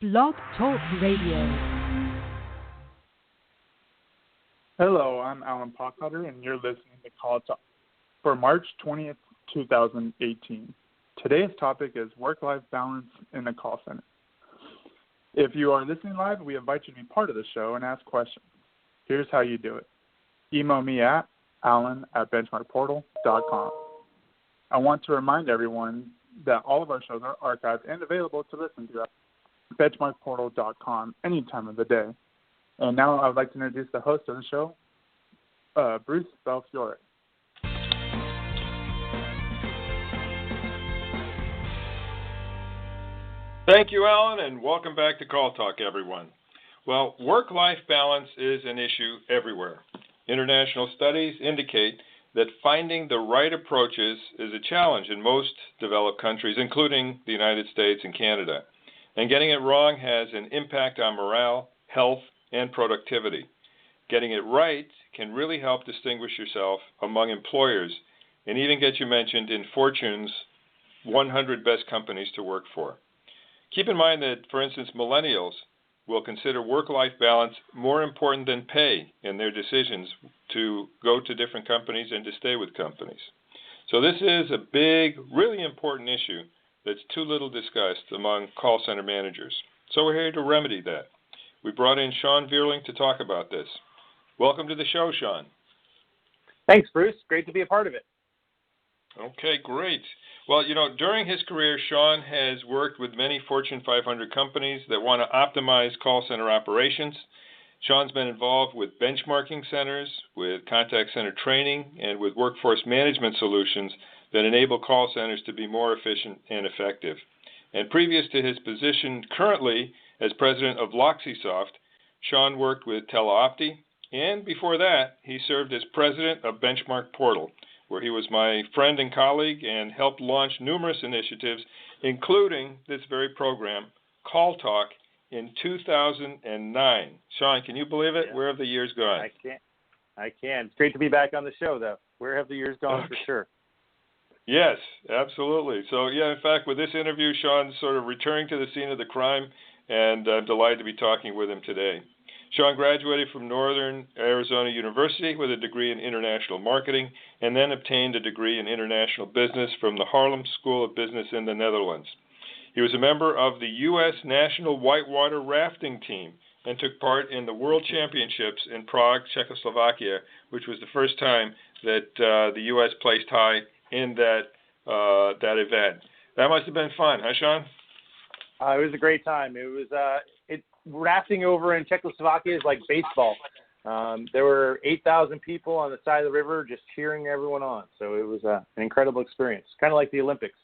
Blog Talk Radio. Hello, I'm Alan Pockhutter, and you're listening to CallTalk for March 20th, 2018. Today's topic is work-life balance in the call center. If you are listening live, we invite you to be part of the show and ask questions. Here's how you do it. Email me at alan@benchmarkportal.com. I want to remind everyone that all of our shows are archived and available to listen to at benchmarkportal.com any time of the day. And now I would like to introduce the host of the show, Bruce Belfiore. Thank you, Alan, and welcome back to Call Talk, everyone. Well, work-life balance is an issue everywhere. International studies indicate that finding the right approaches is a challenge in most developed countries, including the United States and Canada. And getting it wrong has an impact on morale, health, and productivity. Getting it right can really help distinguish yourself among employers and even get you mentioned in Fortune's 100 best companies to work for. Keep in mind that, for instance, millennials will consider work-life balance more important than pay in their decisions to go to different companies and to stay with companies. So this is a big, really important issue that's too little discussed among call center managers. So we're here to remedy that. We brought in Sean Vierling to talk about this. Welcome to the show, Sean. Thanks, Bruce. Great to be a part of it. Okay, great. Well, during his career, Sean has worked with many Fortune 500 companies that want to optimize call center operations. Sean's been involved with benchmarking centers, with contact center training, and with workforce management solutions that enable call centers to be more efficient and effective. And previous to his position currently as president of LoxySoft, Sean worked with Teleopti, and before that, he served as president of BenchmarkPortal, where he was my friend and colleague and helped launch numerous initiatives, including this very program, CallTalk, in 2009. Sean, can you believe it? Yeah. Where have the years gone? I can. It's great to be back on the show, though. Where have the years gone for sure? Yes, absolutely. So, in fact, with this interview, Sean's sort of returning to the scene of the crime, and I'm delighted to be talking with him today. Sean graduated from Northern Arizona University with a degree in international marketing and then obtained a degree in international business from the Haarlem School of Business in the Netherlands. He was a member of the U.S. National Whitewater Rafting Team and took part in the World Championships in Prague, Czechoslovakia, which was the first time that the U.S. placed high in that event. That must have been fun, huh, Sean? It was a great time. It was rafting over in Czechoslovakia is like baseball. There were 8,000 people on the side of the river just cheering everyone on. So it was an incredible experience, kind of like the Olympics.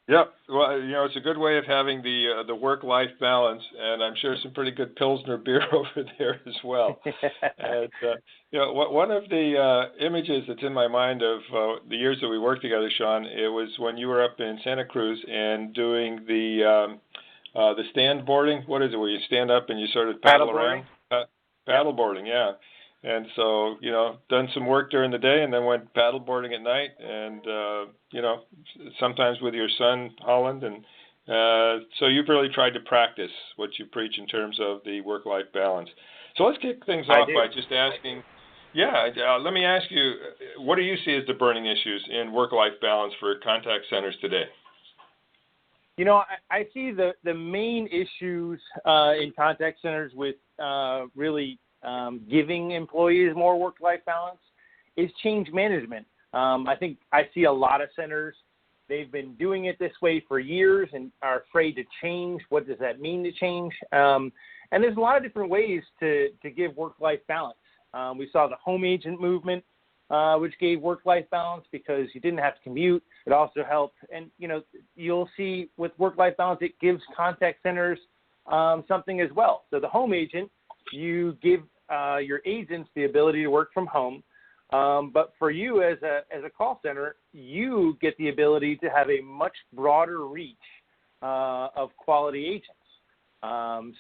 Yep. Well, it's a good way of having the work-life balance, and I'm sure some pretty good Pilsner beer over there as well. And, one of the images that's in my mind of the years that we worked together, Sean, it was when you were up in Santa Cruz and doing the stand boarding. What is it, where you stand up and you sort of paddle around? Paddle boarding, yeah. And so, done some work during the day and then went paddle boarding at night and, sometimes with your son, Holland. And so you've really tried to practice what you preach in terms of the work-life balance. So let's kick things off by just asking, let me ask you, what do you see as the burning issues in work-life balance for contact centers today? I see the main issues in contact centers with really giving employees more work-life balance is change management. I think I see a lot of centers, they've been doing it this way for years and are afraid to change. What does that mean to change? And there's a lot of different ways to give work-life balance. We saw the home agent movement, which gave work-life balance because you didn't have to commute. It also helped. And, you'll see with work-life balance, it gives contact centers something as well. So the home agent, you give your agents the ability to work from home. But for you as a call center, you get the ability to have a much broader reach of quality agents.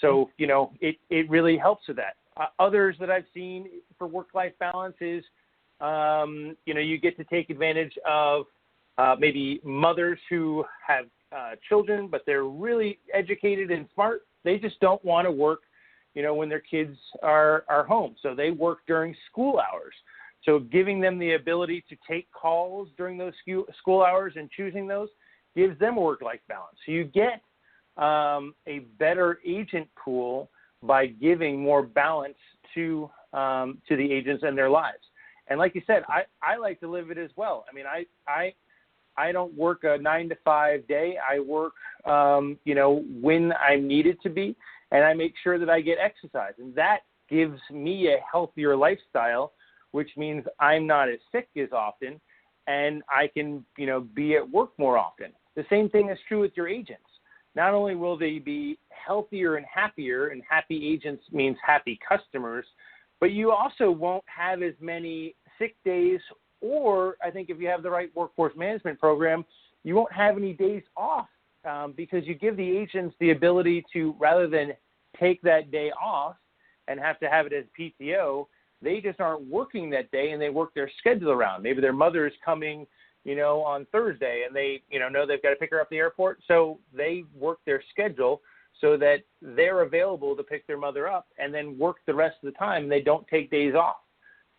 So, it really helps with that. Others that I've seen for work-life balance is, you get to take advantage of maybe mothers who have children, but they're really educated and smart. They just don't want to work, when their kids are home. So they work during school hours. So giving them the ability to take calls during those school hours and choosing those gives them a work-life balance. So you get a better agent pool by giving more balance to the agents and their lives. And like you said, I like to live it as well. I mean, I don't work a 9-to-5 day. I work, when I'm needed to be, and I make sure that I get exercise. And that gives me a healthier lifestyle, which means I'm not as sick as often, and I can, be at work more often. The same thing is true with your agents. Not only will they be healthier and happy agents means happy customers, but you also won't have as many sick days, or I think if you have the right workforce management program, you won't have any days off because you give the agents the ability to, rather than take that day off and have to have it as PTO, they just aren't working that day and they work their schedule around. Maybe their mother is coming, on Thursday and they, know they've got to pick her up at the airport. So they work their schedule so that they're available to pick their mother up and then work the rest of the time and they don't take days off.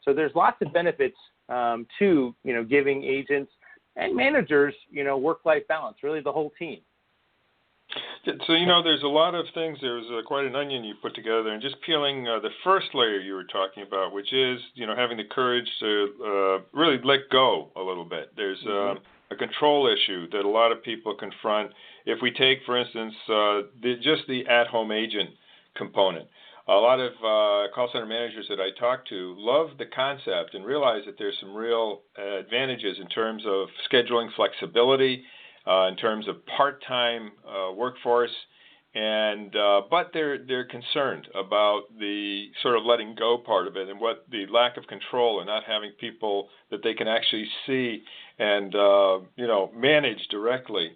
So there's lots of benefits to, giving agents and managers, work-life balance, really the whole team. So, there's a lot of things. There's quite an onion you put together, and just peeling the first layer you were talking about, which is, having the courage to really let go a little bit. There's a control issue that a lot of people confront. If we take, for instance, just the at-home agent component, a lot of call center managers that I talk to love the concept and realize that there's some real advantages in terms of scheduling flexibility, in terms of part-time workforce, and but they're concerned about the sort of letting go part of it and what the lack of control and not having people that they can actually see and manage directly.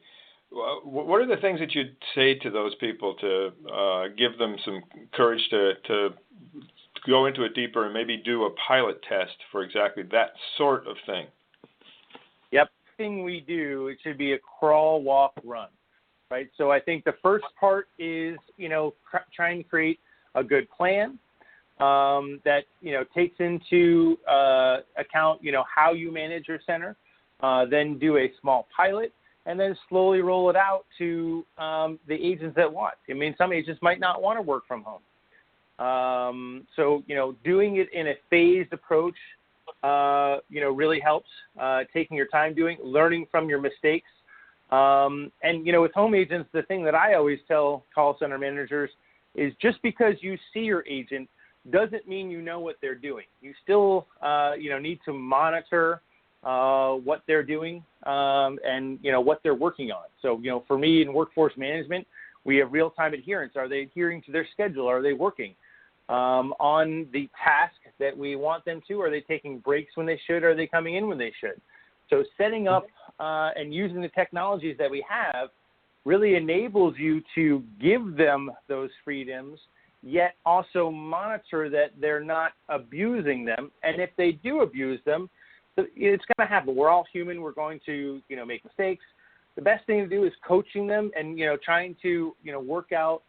What are the things that you'd say to those people to give them some courage to go into it deeper and maybe do a pilot test for exactly that sort of thing? Yep. Thing we do, it should be a crawl, walk, run, right? So I think the first part is, trying to create a good plan that, takes into account, how you manage your center, then do a small pilot, and then slowly roll it out to the agents that want. I mean, some agents might not want to work from home. So, doing it in a phased approach, really helps, taking your time learning from your mistakes. And, with home agents, the thing that I always tell call center managers is just because you see your agent doesn't mean you know what they're doing. You still, need to monitor what they're doing and, what they're working on. So, for me in workforce management, we have real-time adherence. Are they adhering to their schedule? Are they working on the task that we want them to? Are they taking breaks when they should? Are they coming in when they should? So setting up and using the technologies that we have really enables you to give them those freedoms, yet also monitor that they're not abusing them. And if they do abuse them, it's going to happen. We're all human. We're going to, make mistakes. The best thing to do is coaching them and, trying to, work out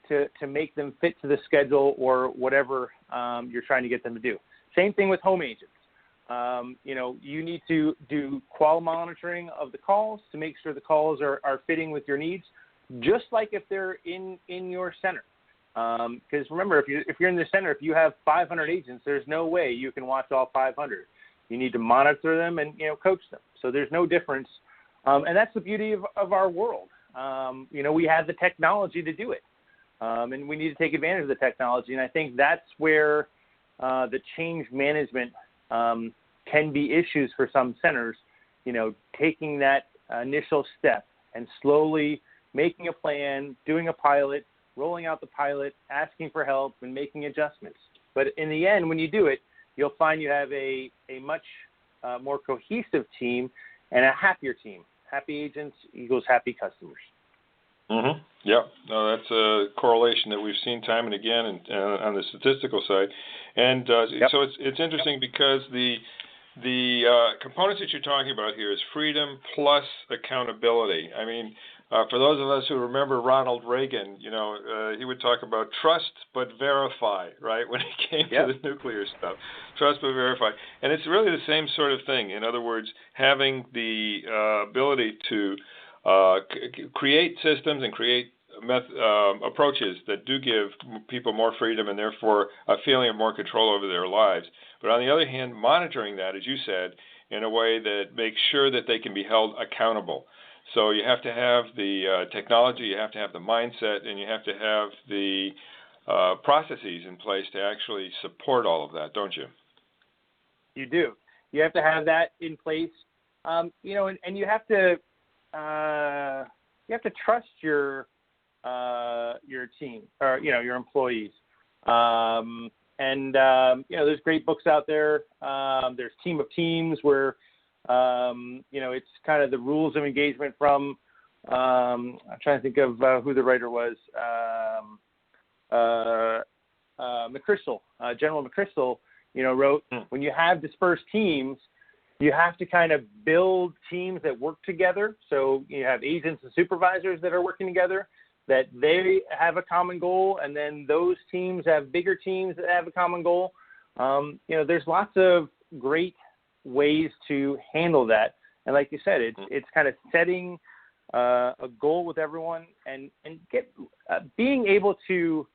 to make them fit to the schedule or whatever you're trying to get them to do. Same thing with home agents. You need to do qual monitoring of the calls to make sure the calls are fitting with your needs, just like if they're in your center. Because remember, if you're in the center, if you have 500 agents, there's no way you can watch all 500. You need to monitor them and, coach them. So there's no difference. And that's the beauty of our world. We have the technology to do it. And we need to take advantage of the technology. And I think that's where the change management can be issues for some centers, taking that initial step and slowly making a plan, doing a pilot, rolling out the pilot, asking for help, and making adjustments. But in the end, when you do it, you'll find you have a much more cohesive team and a happier team. Happy agents equals happy customers. Mm-hmm. Yeah, no, that's a correlation that we've seen time and again on the statistical side. And so it's interesting because the components that you're talking about here is freedom plus accountability. I mean, For those of us who remember Ronald Reagan, he would talk about trust but verify, right, when it came to the nuclear stuff. Trust but verify. And it's really the same sort of thing. In other words, having the ability to create systems and create approaches that do give people more freedom and therefore a feeling of more control over their lives. But on the other hand, monitoring that, as you said, in a way that makes sure that they can be held accountable. So you have to have the technology, you have to have the mindset, and you have to have the processes in place to actually support all of that, don't you? You do. You have to have that in place, and you have to trust your team or your employees. There's great books out there. There's Team of Teams where it's kind of the rules of engagement from. I'm trying to think of who the writer was. McChrystal, General McChrystal, wrote when you have dispersed teams, you have to kind of build teams that work together. So you have agents and supervisors that are working together, that they have a common goal, and then those teams have bigger teams that have a common goal. There's lots of great ways to handle that. And like you said, it's kind of setting a goal with everyone and being able to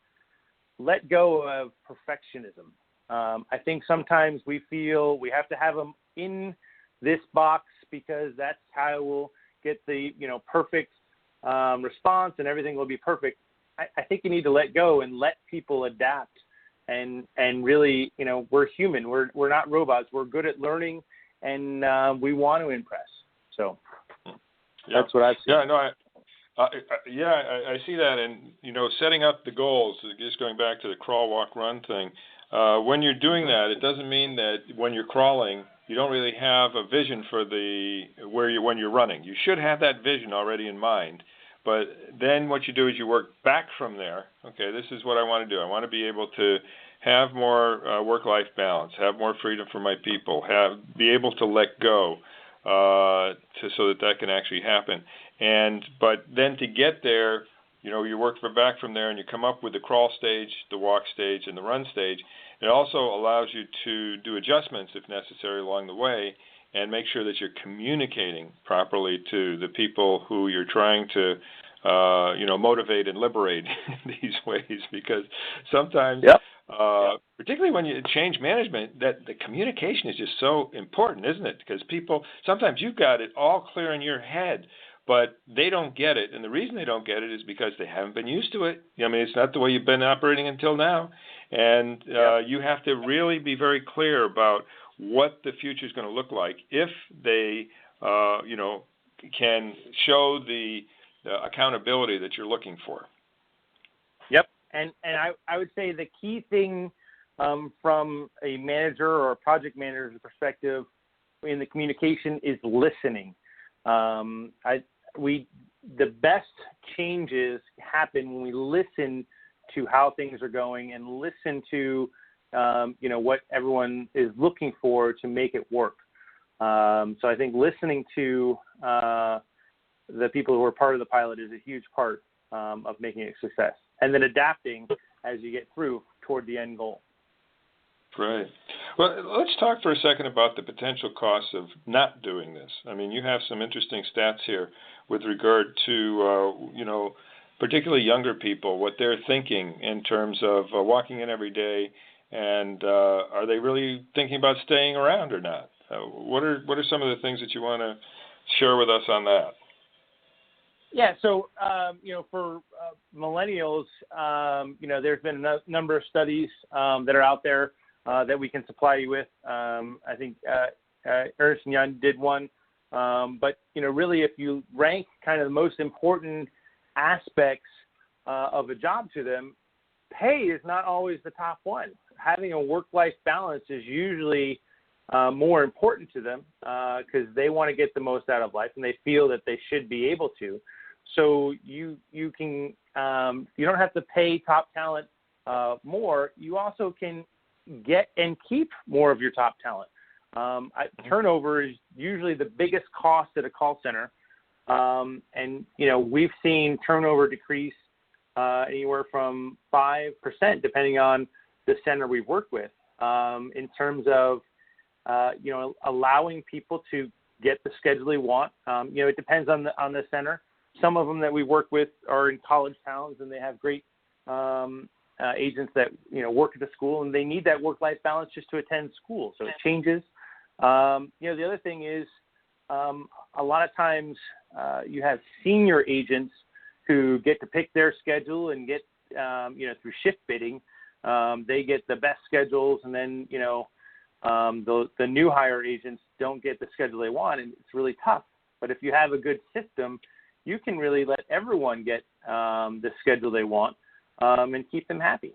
let go of perfectionism. I think sometimes we feel we have to have them in this box because that's how we'll get the perfect response and everything will be perfect. I think you need to let go and let people adapt and really, we're human. We're not robots. We're good at learning and we want to impress. So that's what I've seen. Yeah, no, I see that. And, setting up the goals, just going back to the crawl, walk, run thing, when you're doing that, it doesn't mean that when you're crawling, you don't really have a vision for when you're running. You should have that vision already in mind. But then what you do is you work back from there. Okay, this is what I want to do. I want to be able to have more work-life balance, have more freedom for my people, be able to let go so that can actually happen. But then to get there, you work back from there and you come up with the crawl stage, the walk stage, and the run stage. It also allows you to do adjustments if necessary along the way and make sure that you're communicating properly to the people who you're trying to motivate and liberate in these ways, because sometimes, particularly when you change management, that the communication is just so important, isn't it? Because people, sometimes you've got it all clear in your head, but they don't get it. And the reason they don't get it is because they haven't been used to it. It's not the way you've been operating until now. And you have to really be very clear about what the future is going to look like if they, can show the accountability that you're looking for. Yep. And I would say the key thing from a manager or a project manager's perspective in the communication is listening. The best changes happen when we listen to how things are going and listen to what everyone is looking for to make it work. So I think listening to the people who are part of the pilot is a huge part of making it a success, and then adapting as you get through toward the end goal. Great. Well, let's talk for a second about the potential costs of not doing this. You have some interesting stats here with regard to, particularly younger people, what they're thinking in terms of walking in every day, and are they really thinking about staying around or not? What are some of the things that you want to share with us on that? Yeah, so, for millennials, there's been a number of studies that are out there that we can supply you with. I think Ernst & Young did one. But, really, if you rank kind of the most important aspects of a job to them, pay is not always the top one. Having a work-life balance is usually more important to them because they want to get the most out of life and they feel that they should be able to. So you can you don't have to pay top talent more. You also can get and keep more of your top talent. Turnover is usually the biggest cost at a call center. And, we've seen turnover decrease anywhere from 5%, depending on the center we've worked with, in terms of, allowing people to get the schedule they want. It depends on the center. Some of them that we work with are in college towns, and they have great agents that, work at the school, and they need that work-life balance just to attend school. So it changes. The other thing is a lot of times you have senior agents who get to pick their schedule and get, through shift bidding, they get the best schedules, and then, the new hire agents don't get the schedule they want, and it's really tough. But if you have a good system, you can really let everyone get the schedule they want and keep them happy.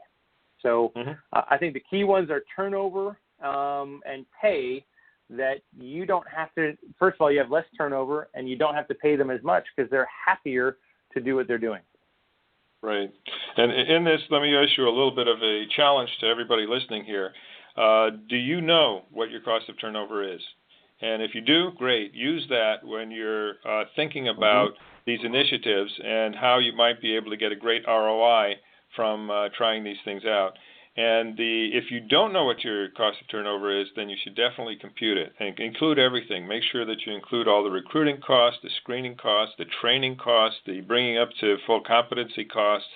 So I think the key ones are turnover and pay, that you don't have to, first of all, you have less turnover, and you don't have to pay them as much because they're happier to do what they're doing. Right. And in this, let me ask you a little bit of a challenge to everybody listening here. Do you know what your cost of turnover is? And if you do, great. Use that when you're thinking about these initiatives and how you might be able to get a great ROI from trying these things out. And if you don't know what your cost of turnover is, then you should definitely compute it and include everything. Make sure that you include all the recruiting costs, the screening costs, the training costs, the bringing up to full competency costs,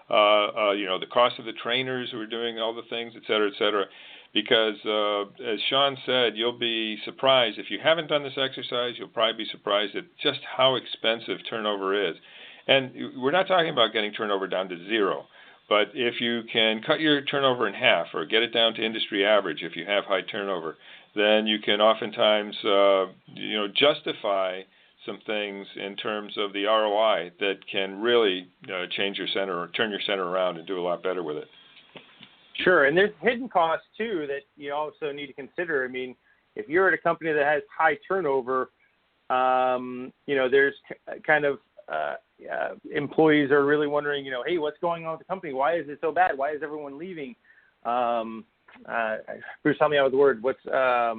the cost of the trainers who are doing all the things, et cetera, et cetera. Because as Sean said, you'll be surprised. If you haven't done this exercise, you'll probably be surprised at just how expensive turnover is. And we're not talking about getting turnover down to zero. But if you can cut your turnover in half or get it down to industry average if you have high turnover, then you can oftentimes, justify some things in terms of the ROI that can really change your center or turn your center around and do a lot better with it. Sure, and there's hidden costs, too, that you also need to consider. I mean, if you're at a company that has high turnover, there's kind of employees are really wondering, hey, what's going on with the company? Why is it so bad? Why is everyone leaving? Bruce, help me out with the word. What's not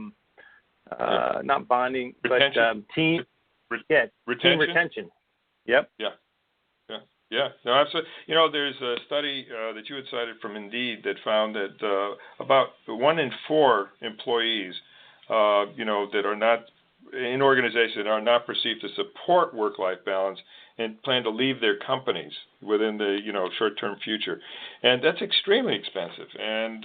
bonding, retention. But team? Retention. Team retention. Yep. Yeah. No, absolutely. There's a study that you had cited from Indeed that found that about 1 in 4 employees, that are not in organizations that are not perceived to support work-life balance and plan to leave their companies within the short-term future, and that's extremely expensive. And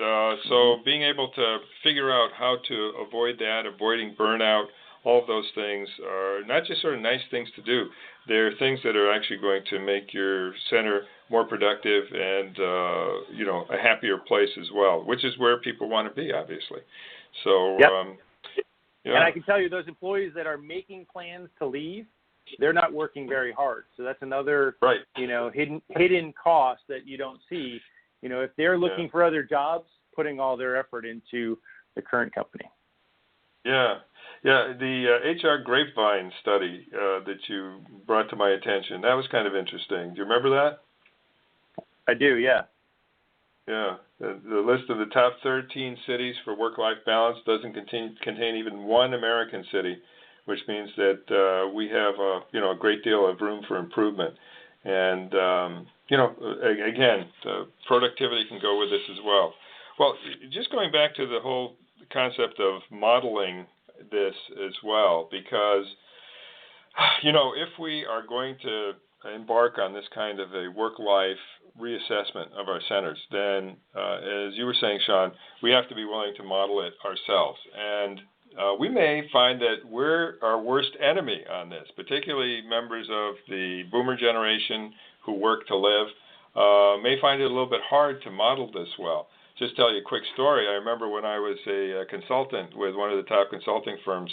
so being able to figure out how to avoid that, avoiding burnout, all of those things are not just sort of nice things to do. They're things that are actually going to make your center more productive and a happier place as well, which is where people want to be, obviously. So. Yep. Yeah. And I can tell you, those employees that are making plans to leave, they're not working very hard. So that's another, hidden cost that you don't see. If they're looking for other jobs, putting all their effort into the current company. Yeah. The HR Grapevine study that you brought to my attention, that was kind of interesting. Do you remember that? I do, yeah. Yeah, the list of the top 13 cities for work-life balance doesn't contain even one American city, which means that we have a great deal of room for improvement. And again, productivity can go with this as well. Well, just going back to the whole concept of modeling this as well, because if we are going to embark on this kind of a work-life reassessment of our centers, then, as you were saying, Sean, we have to be willing to model it ourselves. And we may find that we're our worst enemy on this, particularly members of the boomer generation who work to live, may find it a little bit hard to model this well. Just tell you a quick story. I remember when I was a consultant with one of the top consulting firms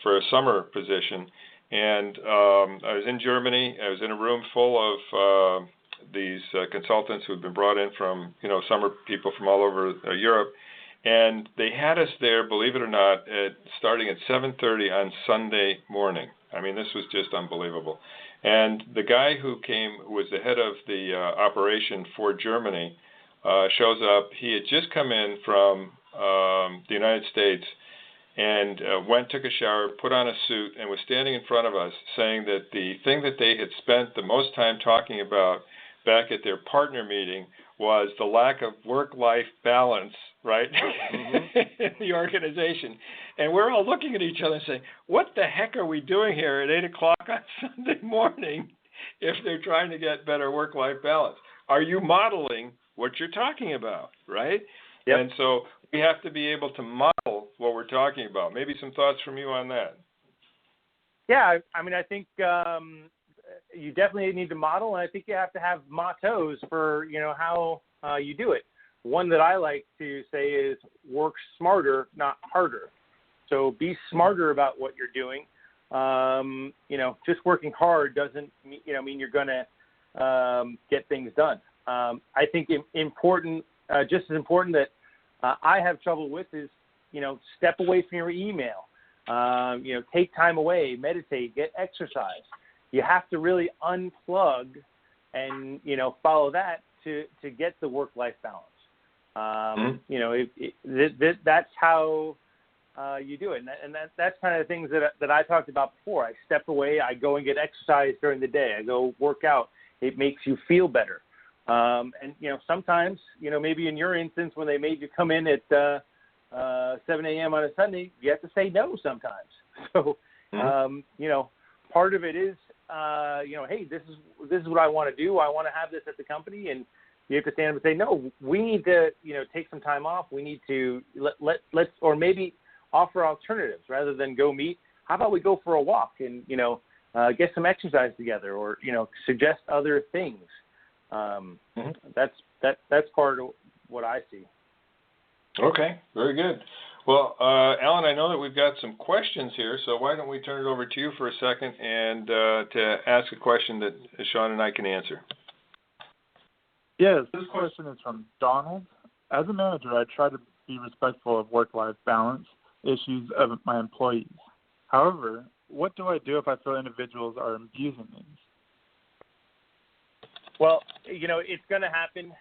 for a summer position, and I was in Germany. I was in a room full of these consultants who had been brought in from, summer people from all over Europe, and they had us there, believe it or not, starting at 7:30 on Sunday morning. I mean, this was just unbelievable. And the guy who was the head of the operation for Germany, shows up. He had just come in from the United States, and took a shower, put on a suit, and was standing in front of us saying that the thing that they had spent the most time talking about back at their partner meeting was the lack of work-life balance, right, in the organization. And we're all looking at each other and saying, what the heck are we doing here at 8 o'clock on Sunday morning if they're trying to get better work-life balance? Are you modeling what you're talking about, right? Yep. And so we have to be able to model what we're talking about. Maybe some thoughts from you on that. Yeah, I mean, I think you definitely need to model, and I think you have to have mottos for, how you do it. One that I like to say is work smarter, not harder. So be smarter about what you're doing. Just working hard doesn't mean you're going to get things done. I think important, just as important that I have trouble with is, step away from your email. Take time away, meditate, get exercise. You have to really unplug and, follow that to get the work-life balance. That's how you do it. And that's kind of the things that I talked about before. I step away, I go and get exercise during the day. I go work out. It makes you feel better. And, sometimes, maybe in your instance when they made you come in at 7 a.m. on a Sunday, you have to say no sometimes. So, part of it is, hey, this is what I want to do. I want to have this at the company, and you have to stand up and say, no, we need to, take some time off. We need to let's, or maybe offer alternatives rather than go meet. How about we go for a walk and, get some exercise together, or, suggest other things. That's part of what I see. Okay, very good. Well, Alan, I know that we've got some questions here, so why don't we turn it over to you for a second and to ask a question that Sean and I can answer. Yes, this question is from Donald. As a manager, I try to be respectful of work-life balance issues of my employees. However, what do I do if I feel individuals are abusing these? Well, it's going to happen.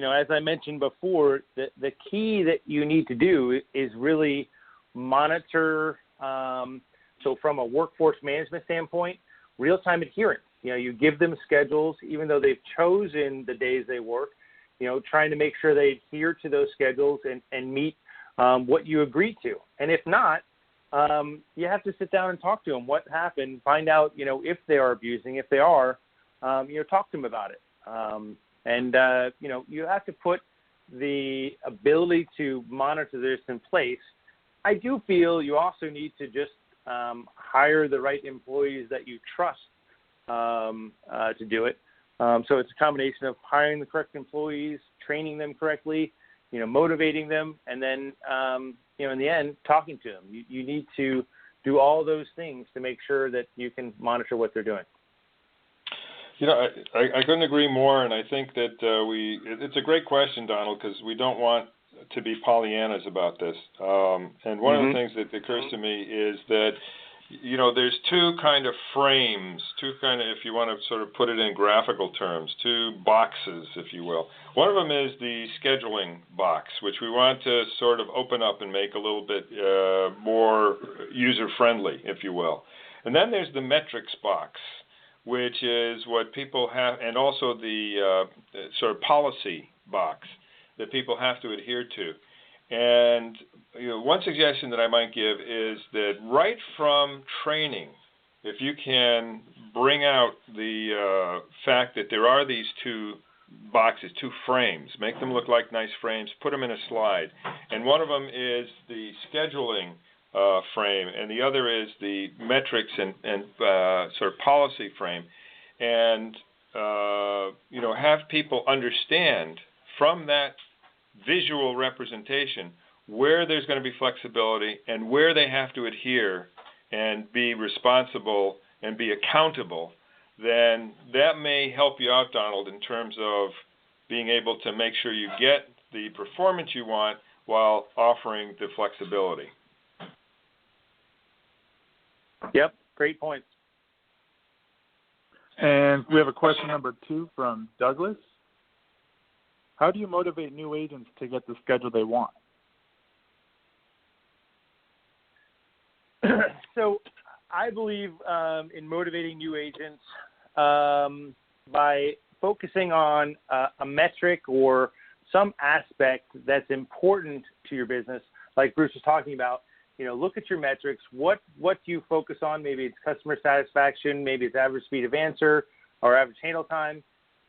As I mentioned before, the key that you need to do is really monitor. So from a workforce management standpoint, real-time adherence. You give them schedules, even though they've chosen the days they work, trying to make sure they adhere to those schedules and meet what you agreed to. And if not, you have to sit down and talk to them. What happened? Find out, if they are abusing. If they are, talk to them about it. You have to put the ability to monitor this in place. I do feel you also need to just hire the right employees that you trust to do it. So it's a combination of hiring the correct employees, training them correctly, motivating them, and then, in the end, talking to them. You need to do all those things to make sure that you can monitor what they're doing. I couldn't agree more, and I think that it's a great question, Donald, because we don't want to be Pollyannas about this. And one of the things that occurs to me is that, there's two kind of frames, if you want to sort of put it in graphical terms, two boxes, if you will. One of them is the scheduling box, which we want to sort of open up and make a little bit more user-friendly, if you will. And then there's the metrics box, which is what people have, and also the sort of policy box that people have to adhere to. And one suggestion that I might give is that right from training, if you can bring out the fact that there are these two boxes, two frames, make them look like nice frames, put them in a slide. And one of them is the scheduling frame, and the other is the metrics and sort of policy frame. And, have people understand from that visual representation where there's going to be flexibility and where they have to adhere and be responsible and be accountable, then that may help you out, Donald, in terms of being able to make sure you get the performance you want while offering the flexibility. Yep, great points. And we have a question number 2 from Douglas. How do you motivate new agents to get the schedule they want? So I believe in motivating new agents by focusing on a metric or some aspect that's important to your business. Like Bruce was talking about, look at your metrics. What do you focus on? Maybe it's customer satisfaction. Maybe it's average speed of answer or average handle time.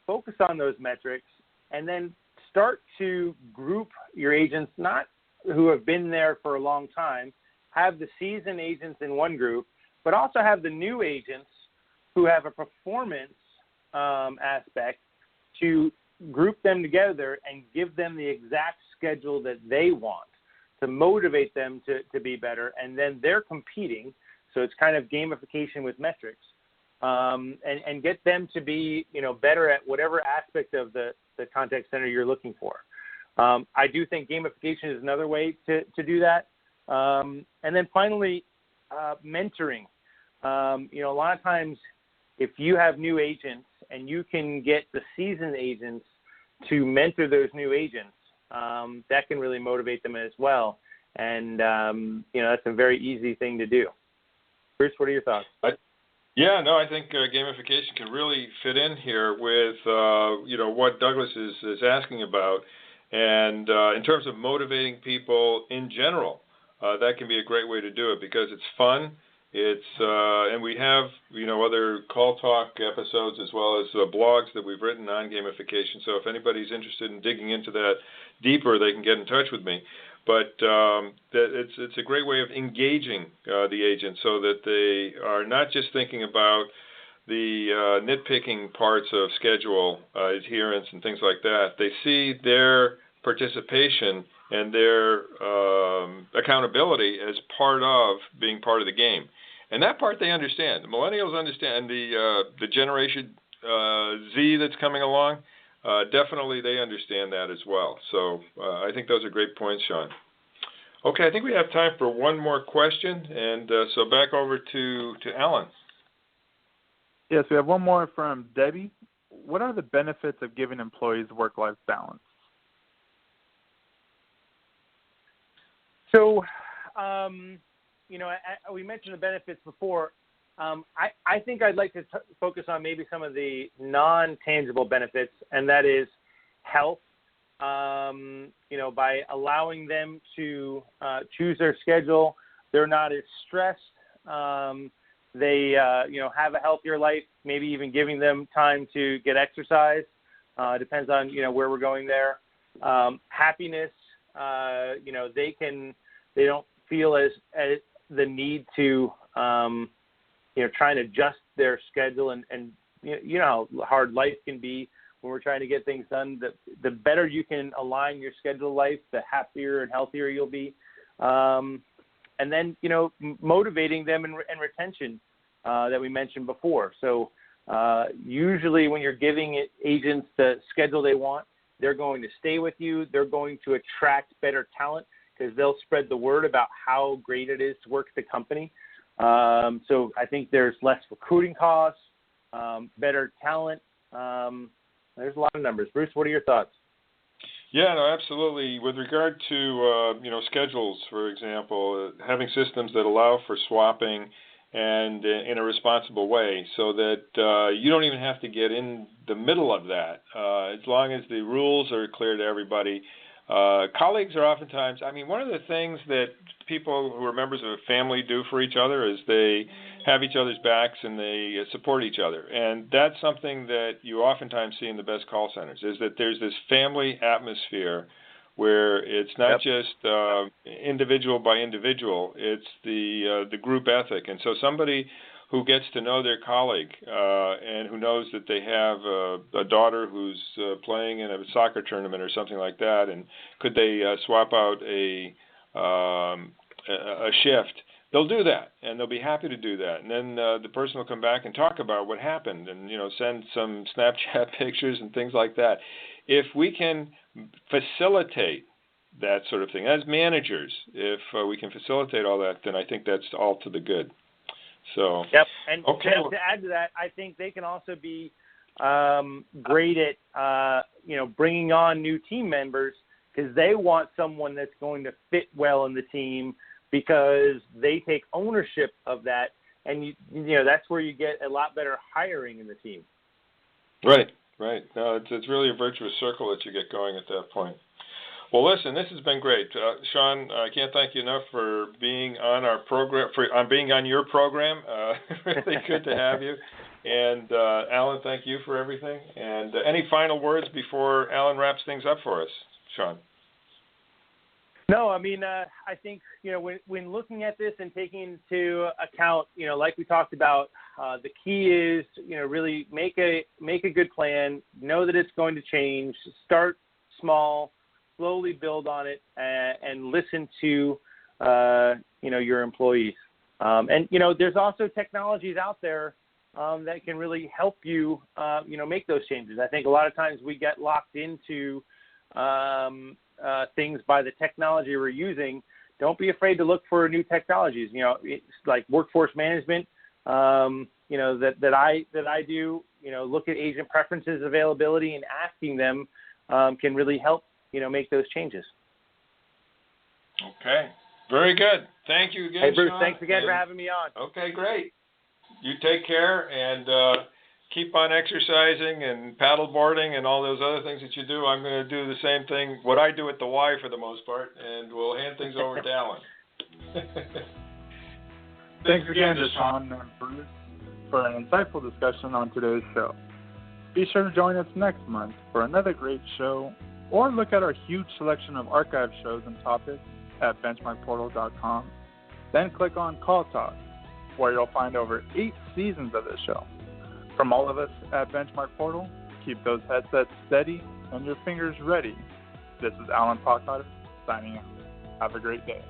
Focus on those metrics and then start to group your agents, not who have been there for a long time, have the seasoned agents in one group, but also have the new agents who have a performance aspect to group them together and give them the exact schedule that they want to motivate them to be better. And then they're competing. So it's kind of gamification with metrics and get them to be, better at whatever aspect of the contact center you're looking for. I do think gamification is another way to do that. And then finally, mentoring. A lot of times if you have new agents and you can get the seasoned agents to mentor those new agents, that can really motivate them as well. And, that's a very easy thing to do. Bruce, what are your thoughts? I think gamification can really fit in here with, what Douglas is asking about. And in terms of motivating people in general, that can be a great way to do it because it's fun. It's and we have other CallTalk episodes as well as blogs that we've written on gamification. So if anybody's interested in digging into that deeper, they can get in touch with me. But it's a great way of engaging the agent so that they are not just thinking about the nitpicking parts of schedule adherence and things like that. They see their participation and their accountability as part of being part of the game. And that part they understand. The millennials understand. The Generation Z that's coming along, definitely they understand that as well. So I think those are great points, Sean. Okay, I think we have time for one more question. And so back over to Alan. Yes, we have one more from Debbie. What are the benefits of giving employees work-life balance? So, we mentioned the benefits before. I think I'd like to focus on maybe some of the non-tangible benefits, and that is health. By allowing them to choose their schedule, they're not as stressed. They, have a healthier life, maybe even giving them time to get exercise. Depends on, where we're going there. Happiness, they don't feel as the need to, try and adjust their schedule and how hard life can be when we're trying to get things done. The better you can align your schedule life, the happier and healthier you'll be. And then, motivating them and retention that we mentioned before. So usually when you're giving agents the schedule they want, they're going to stay with you. They're going to attract better talent because they'll spread the word about how great it is to work at the company. So I think there's less recruiting costs, better talent. There's a lot of numbers. Bruce, what are your thoughts? Yeah, no, absolutely. With regard to, schedules, for example, having systems that allow for swapping and in a responsible way so that you don't even have to get in the middle of that. As long as the rules are clear to everybody. Colleagues are oftentimes, one of the things that people who are members of a family do for each other is they have each other's backs and they support each other. And that's something that you oftentimes see in the best call centers, is that there's this family atmosphere where it's not just individual by individual, it's the group ethic. And so somebody who gets to know their colleague and who knows that they have a daughter who's playing in a soccer tournament or something like that, and could they swap out a shift, they'll do that, and they'll be happy to do that. And then the person will come back and talk about what happened and, send some Snapchat pictures and things like that. If we can facilitate that sort of thing, as managers, if we can facilitate all that, then I think that's all to the good. So, yep. And to add to that, I think they can also be great at, bringing on new team members because they want someone that's going to fit well in the team, because they take ownership of that, and you know that's where you get a lot better hiring in the team. Right. No, it's really a virtuous circle that you get going at that point. Well, listen, this has been great, Sean. I can't thank you enough for being on our program, being on your program. Really good to have you. And Alan, thank you for everything. And any final words before Alan wraps things up for us, Sean? No, I mean, I think, you know, when looking at this and taking into account, you know, like we talked about, the key is, you know, really make a good plan, know that it's going to change, start small, slowly build on it, and listen to, you know, your employees. And, you know, there's also technologies out there that can really help you, you know, make those changes. I think a lot of times we get locked into things by the technology we're using. Don't be afraid to look for new technologies. You know, it's like workforce management. You know that I do. You know, look at agent preferences, availability, and asking them can really help. You know, make those changes. Okay, very good. Thank you again, hey, Bruce. Sean. Thanks again for having me on. Okay, great. You take care and keep on exercising and paddleboarding and all those other things that you do. I'm going to do the same thing, what I do at the Y for the most part, and we'll hand things over to Alan. Thanks again to Sean and Bruce for an insightful discussion on today's show. Be sure to join us next month for another great show, or look at our huge selection of archive shows and topics at BenchmarkPortal.com. Then click on CallTalk, where you'll find over 8 seasons of this show. From all of us at Benchmark Portal, keep those headsets steady and your fingers ready. This is Alan Pockhotter signing out. Have a great day.